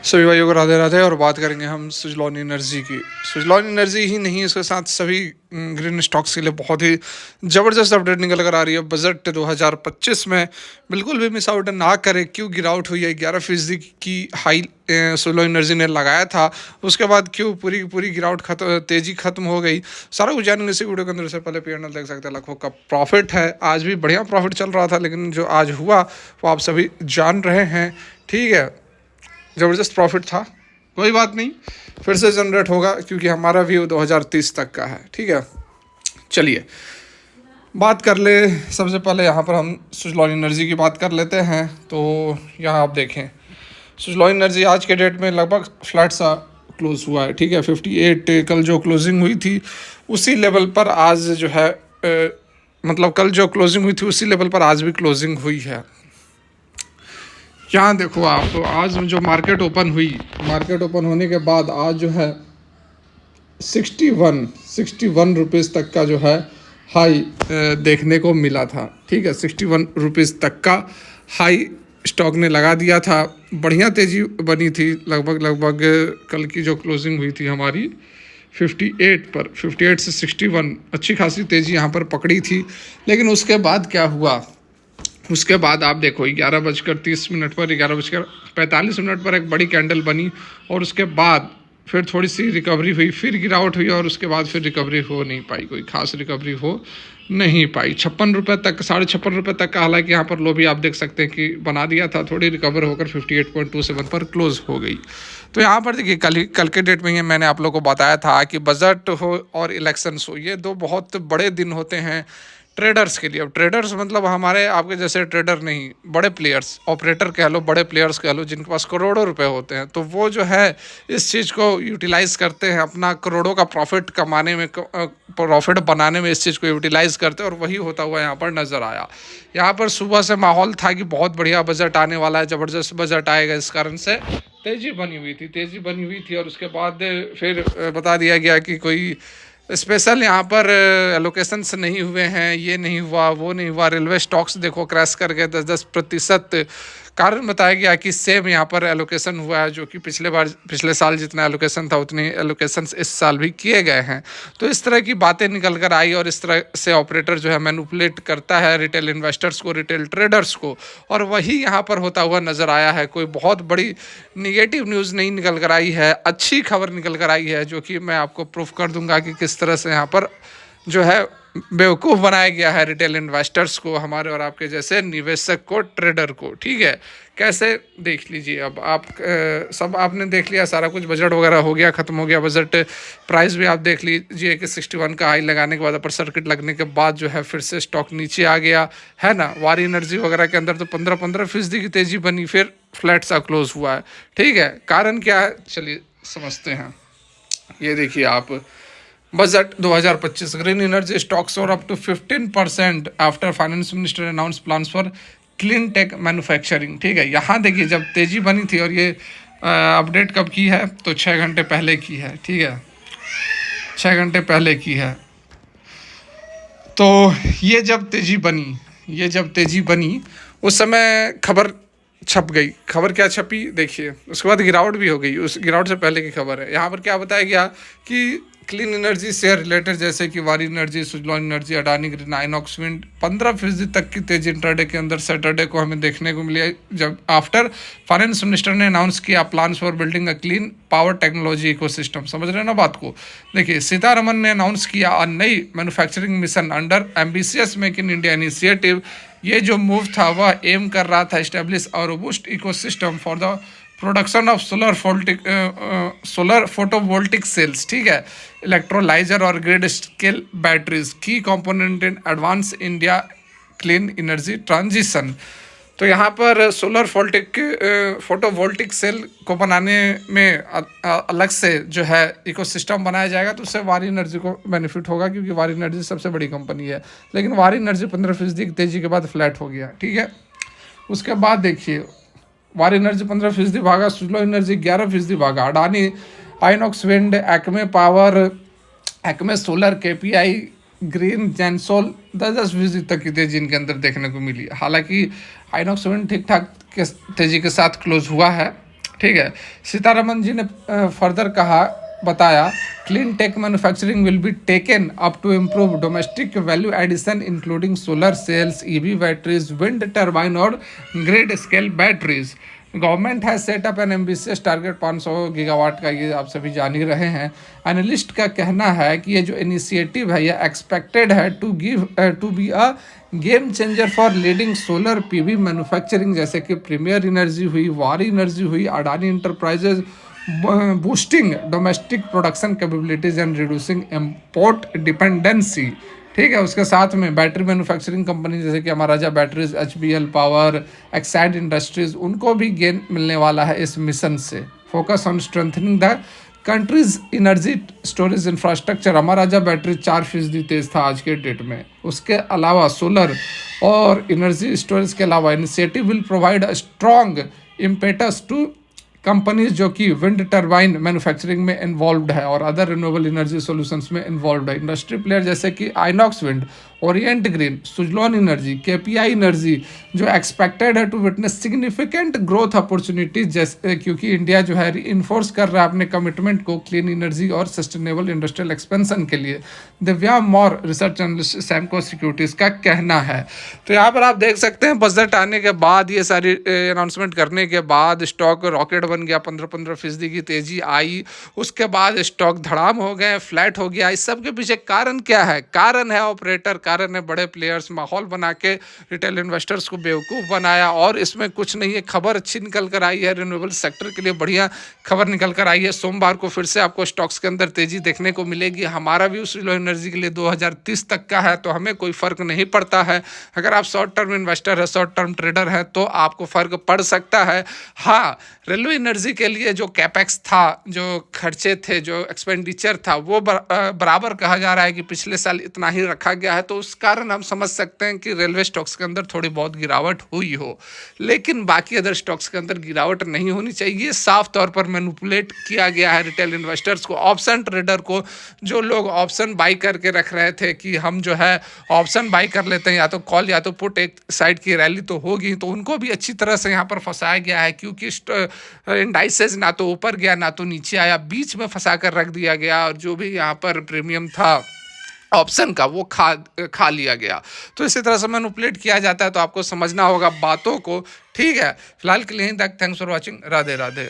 सभी भाइयों को राधे राधे। और बात करेंगे हम सुजलॉन एनर्जी की। सुजलॉन एनर्जी ही नहीं, इसके साथ सभी ग्रीन स्टॉक्स के लिए बहुत ही ज़बरदस्त अपडेट निकल कर आ रही है। बजट 2025 में बिल्कुल भी मिस आउट ना करें। क्यों गिरावट हुई है 11% की हाई सुजलॉन एनर्जी ने लगाया था, उसके बाद क्यों पूरी की पूरी गिरावट तेज़ी खत्म हो गई, सारा कुछ जानेंगे इसी वीडियो के अंदर। से पहले P&L देख सकते हैं, लाखों का प्रॉफिट है। आज भी बढ़िया प्रॉफिट चल रहा था, लेकिन जो आज हुआ वो आप सभी जान रहे हैं। ठीक है, ज़बरदस्त प्रॉफिट था, कोई बात नहीं, फिर से जनरेट होगा क्योंकि हमारा व्यू 2030 तक का है। ठीक है, चलिए बात कर ले। सबसे पहले यहाँ पर हम सुजलॉन एनर्जी की बात कर लेते हैं। तो यहाँ आप देखें, सुजलॉन एनर्जी आज के डेट में लगभग फ्लैट सा क्लोज हुआ है। ठीक है, 58 कल जो क्लोजिंग हुई थी उसी लेवल पर आज जो है मतलब कल जो क्लोजिंग हुई थी उसी लेवल पर आज भी क्लोजिंग हुई है। यहाँ देखो आप, तो आज जो मार्केट ओपन हुई, मार्केट ओपन होने के बाद आज जो है 61 रुपीज़ तक का जो है हाई देखने को मिला था। ठीक है, 61 रुपीज़ तक का हाई स्टॉक ने लगा दिया था। बढ़िया तेज़ी बनी थी, लगभग कल की जो क्लोजिंग हुई थी हमारी 58 पर, 58 से 61 अच्छी खासी तेज़ी यहाँ पर पकड़ी थी। लेकिन उसके बाद क्या हुआ, उसके बाद आप देखो 11:30 पर, 11:45 पर एक बड़ी कैंडल बनी और उसके बाद फिर थोड़ी सी रिकवरी हुई, फिर गिरावट हुई और उसके बाद फिर रिकवरी हो नहीं पाई, कोई खास रिकवरी हो नहीं पाई। 56 रुपये तक, 56.5 रुपये तक का हालांकि यहाँ पर लो भी आप देख सकते हैं कि बना दिया था, थोड़ी रिकवर होकर 58.27 पर क्लोज हो गई। तो यहाँ पर देखिए कल के डेट में ये मैंने आप लोगों को बताया था कि बजट हो और इलेक्शंस हो, ये दो बहुत बड़े दिन होते हैं ट्रेडर्स के लिए। अब ट्रेडर्स मतलब हमारे आपके जैसे ट्रेडर नहीं, बड़े प्लेयर्स, ऑपरेटर कह लो, बड़े प्लेयर्स कह लो, जिनके पास करोड़ों रुपए होते हैं, तो वो जो है इस चीज़ को यूटिलाइज़ करते हैं, अपना करोड़ों का प्रॉफिट कमाने में, प्रॉफिट बनाने में इस चीज़ को यूटिलाइज़ करते हैं। और वही होता हुआ यहाँ पर नज़र आया। यहाँ पर सुबह से माहौल था कि बहुत बढ़िया बजट आने वाला है, ज़बरदस्त बजट आएगा, इस कारण से तेज़ी बनी हुई थी। और उसके बाद फिर बता दिया गया कि कोई स्पेशल यहाँ पर एलोकेशंस नहीं हुए हैं, ये नहीं हुआ, वो नहीं हुआ। रेलवे स्टॉक्स देखो क्रैश कर गए 10% कारण बताया गया कि सेम यहाँ पर एलोकेशन हुआ है, जो कि पिछले साल जितना एलोकेशन था उतने एलोकेशंस इस साल भी किए गए हैं। तो इस तरह की बातें निकल कर आई और इस तरह से ऑपरेटर जो है मैनिपुलेट करता है रिटेल इन्वेस्टर्स को, रिटेल ट्रेडर्स को, और वही यहाँ पर होता हुआ नज़र आया है। कोई बहुत बड़ी निगेटिव न्यूज़ नहीं निकल कर आई है, अच्छी खबर निकल कर आई है, जो कि मैं आपको प्रूफ कर दूंगा कि किस तरह से यहाँ पर जो है बेवकूफ़ बनाया गया है रिटेल इन्वेस्टर्स को, हमारे और आपके जैसे निवेशक को, ट्रेडर को। ठीक है, कैसे देख लीजिए। अब आप सब आपने देख लिया, सारा कुछ बजट वगैरह हो गया, ख़त्म हो गया बजट। प्राइस भी आप देख लीजिए कि 61 का हाई लगाने के बाद, अपर सर्किट लगने के बाद जो है फिर से स्टॉक नीचे आ गया है ना। वारी एनर्जी वगैरह के अंदर तो 15% की तेज़ी बनी, फिर फ्लैट सा क्लोज हुआ है। ठीक है, कारण क्या है चलिए समझते हैं। ये देखिए आप, बजट 2025 ग्रीन एनर्जी स्टॉक्स और up to 15% after finance minister announce plans for clean tech manufacturing. ठीक है, यहाँ देखिए जब तेज़ी बनी थी, और ये अपडेट कब की है तो 6 घंटे पहले की है। ठीक है, 6 घंटे पहले की है। तो ये जब तेज़ी बनी उस समय खबर छप गई। खबर क्या छपी देखिए, उसके बाद गिरावट भी हो गई, उस गिरावट से पहले की खबर है। यहाँ पर क्या बताया गया कि क्लीन एनर्जी शेयर रिलेटेड, जैसे कि वारी energy, Suzlon energy, Adani green, INOX wind, 15% तक की तेजी इंट्राडे के अंदर सैटरडे को हमें देखने को मिली, जब आफ्टर फाइनेंस मिनिस्टर ने अनाउंस किया plans for building a clean power technology ecosystem. समझ रहे हैं ना बात को। देखिए, सीतारमन ने अनाउंस किया नई manufacturing mission under ambitious make in India initiative. ये जो मूव था वह एम कर रहा था एस्टेब्लिश और robust ecosystem for the production of solar photovoltaic sales. ठीक है, इलेक्ट्रोलाइजर और ग्रिड स्केल बैटरीज, की component in advance India clean energy transition. तो यहाँ पर सोलर फोटोवोल्टिक सेल को बनाने में अलग से जो है इकोसिस्टम बनाया जाएगा, तो उससे वारी एनर्जी को बेनिफिट होगा, क्योंकि वारी एनर्जी सबसे बड़ी कंपनी है। लेकिन वारी एनर्जी 15% की तेज़ी के बाद फ्लैट हो गया। ठीक है, उसके बाद देखिए वारी एनर्जी 15% भागा, सुजलॉन एनर्जी 11% भागा, Adani, Inox wind, Acme power, Acme solar, KPI green, Gensol 10% तक की तेज़ी इनके अंदर देखने को मिली। हालांकि आइनॉक्स विंड ठीक ठाक के तेज़ी के साथ क्लोज हुआ है। ठीक है। सीतारमन जी ने फर्दर कहा, बताया, clean tech manufacturing will be taken up to improve domestic value addition including solar cells, EV batteries, wind turbine और grid scale batteries. Government has set up an ambitious target 500 gigawatt का, ये आप सभी जान ही रहे हैं। एनालिस्ट का कहना है कि ये जो इनिशिएटिव है ये एक्सपेक्टेड है to be a game changer for leading solar PV manufacturing, जैसे कि प्रीमियर एनर्जी हुई, वारी एनर्जी हुई, Adani enterprises, boosting domestic production capabilities and reducing import dependency. ठीक है। उसके साथ में बैटरी मैन्युफैक्चरिंग कंपनी जैसे कि Maharaja batteries, HBL power, Exide industries, उनको भी गेन मिलने वाला है इस मिशन से। Focus on strengthening the country's energy storage infrastructure. Maharaja battery 4% तेज था आज के डेट में। उसके अलावा सोलर और एनर्जी स्टोरेज के अलावा initiative will provide a strong impetus to companies जो कि विंड टर्बाइन मैन्युफैक्चरिंग में इन्वॉल्व्ड है और अदर रिन्यूएबल एनर्जी सॉल्यूशंस में इन्वॉल्व्ड है। इंडस्ट्री प्लेयर जैसे कि Inox wind, Orient Green, Suzlon energy, KPI energy, जो एक्सपेक्टेड है to witness significant growth opportunities, जैसे क्योंकि इंडिया जो है इन्फोर्स कर रहा है अपने कमिटमेंट को क्लीन एनर्जी और सस्टेनेबल इंडस्ट्रियल एक्सपेंशन के लिए। Divya Maurya, research analyst, Samco securities का कहना है। तो यहाँ पर आप देख सकते हैं बजट आने के बाद, ये सारी अनाउंसमेंट करने के बाद स्टॉक रॉकेट बन गया, 15% की तेजी आई। उसके बाद स्टॉक धड़ाम हो गए, फ्लैट हो गया। इस सब के पीछे कारण क्या है? कारण है ऑपरेटर, कारण है बड़े प्लेयर्स, माहौल बना के रिटेल इन्वेस्टर्स को बेवकूफ़ बनाया। और इसमें कुछ नहीं है, खबर अच्छी निकल कर आई है, रिन्यूएबल सेक्टर के लिए बढ़िया खबर निकल कर आई है। सोमवार को फिर से आपको स्टॉक्स के अंदर तेजी देखने को मिलेगी। हमारा व्यू सुजलॉन एनर्जी के लिए 2030 तक का है, तो हमें कोई फर्क नहीं पड़ता है। अगर आप शॉर्ट टर्म इन्वेस्टर है, शॉर्ट टर्म ट्रेडर है, तो आपको फर्क पड़ सकता है। हाँ, रेलवे एनर्जी के लिए जो कैपेक्स था, जो खर्चे थे, जो एक्सपेंडिचर था, वो बराबर कहा जा रहा है कि पिछले साल इतना ही रखा गया है। तो उस कारण हम समझ सकते हैं कि रेलवे स्टॉक्स के अंदर थोड़ी बहुत गिरावट हुई हो, लेकिन बाकी अदर स्टॉक्स के अंदर गिरावट नहीं होनी चाहिए। साफ तौर पर मैनिपुलेट किया गया है रिटेल इन्वेस्टर्स को, ऑप्शन ट्रेडर को। जो लोग ऑप्शन बाई करके रख रहे थे कि हम जो है ऑप्शन बाई कर लेते हैं, या तो कॉल या तो पुट, एक साइड की रैली तो होगी, तो उनको भी अच्छी तरह से यहाँ पर फंसाया गया है। क्योंकि इंडाइसेस ना तो ऊपर गया ना तो नीचे आया, बीच में फंसा कर रख दिया गया, और जो भी यहाँ पर प्रीमियम था ऑप्शन का वो खा लिया गया। तो इसी तरह से मैनिपुलेट किया जाता है, तो आपको समझना होगा बातों को। ठीक है, फिलहाल के लिए यहीं तक। Thanks for watching. Radhe Radhe.